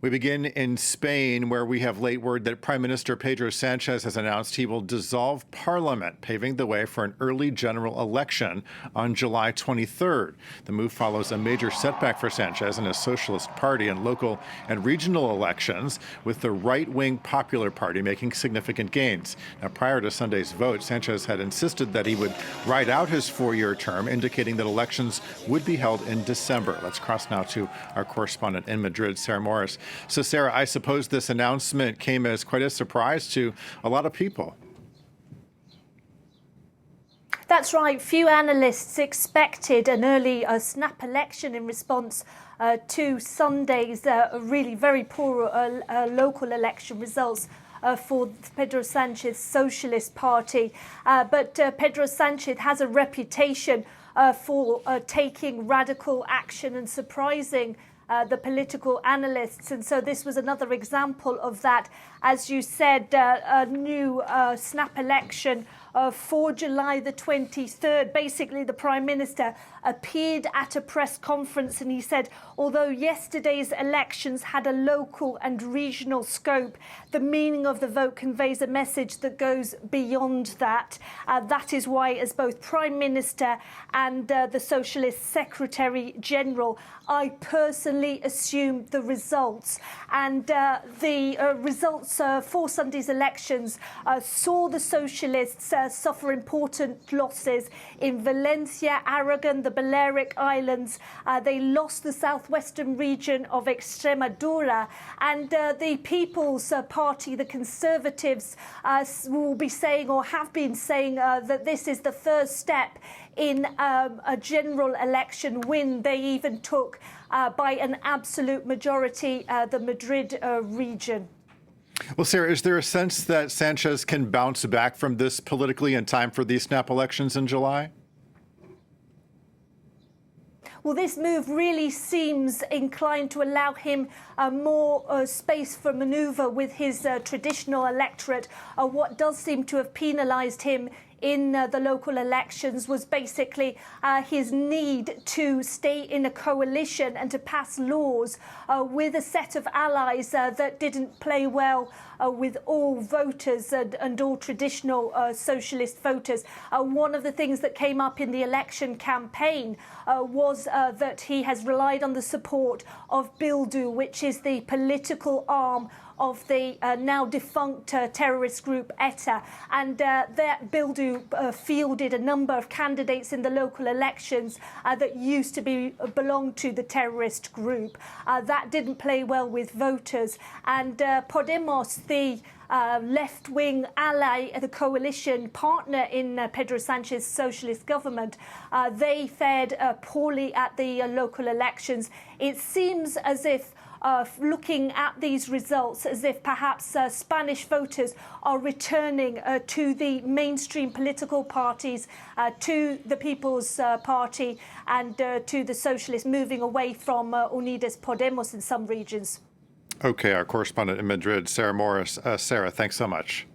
We begin in Spain, where we have late word that Prime Minister Pedro Sanchez has announced he will dissolve Parliament, paving the way for an early general election on July 23rd. The move follows a major setback for Sanchez and his Socialist Party in local and regional elections, with the right-wing Popular Party making significant gains. Now, prior to Sunday's vote, Sanchez had insisted that he would ride out his four-year term, indicating that elections would be held in December. Let's cross now to our correspondent in Madrid, Sarah Morris. So, Sarah, I suppose this announcement came as quite a surprise to a lot of people. That's right. Few analysts expected an early snap election in response to Sunday's really very poor local election results for Pedro Sanchez's Socialist Party. But Pedro Sanchez has a reputation for taking radical action and surprising the political analysts. And so this was another example of that. As you said, a new snap election for July the 23rd. Basically, the Prime Minister appeared at a press conference and he said, although yesterday's elections had a local and regional scope, the meaning of the vote conveys a message that goes beyond that. That is why, as both Prime Minister and the Socialist Secretary General, I personally assumed the results. And the results for Sunday's elections saw the Socialists suffer important losses in Valencia, Aragon, the Balearic Islands. They lost the southwestern region of Extremadura, and the People's Party, the Conservatives, will be saying, or have been saying, that this is the first step in a general election win. They even took by an absolute majority the Madrid region. Well, Sarah, is there a sense that Sanchez can bounce back from this politically in time for these snap elections in July? Well, this move really seems inclined to allow him more space for manoeuvre with his traditional electorate. What does seem to have penalised him in the local elections was basically his need to stay in a coalition and to pass laws with a set of allies that didn't play well with all voters and all traditional socialist voters. One of the things that came up in the election campaign was that he has relied on the support of Bildu, which is the political arm of the now defunct terrorist group ETA, and that Bildu fielded a number of candidates in the local elections that used to belong to the terrorist group. That didn't play well with voters, and Podemos, the left-wing ally, the coalition partner in Pedro Sanchez's socialist government, they fared poorly at the local elections. It seems as if looking at these results, as if perhaps Spanish voters are returning to the mainstream political parties, to the People's Party and to the Socialists, moving away from Unidas Podemos in some regions. Okay, our correspondent in Madrid, Sarah Morris. Sarah, thanks so much.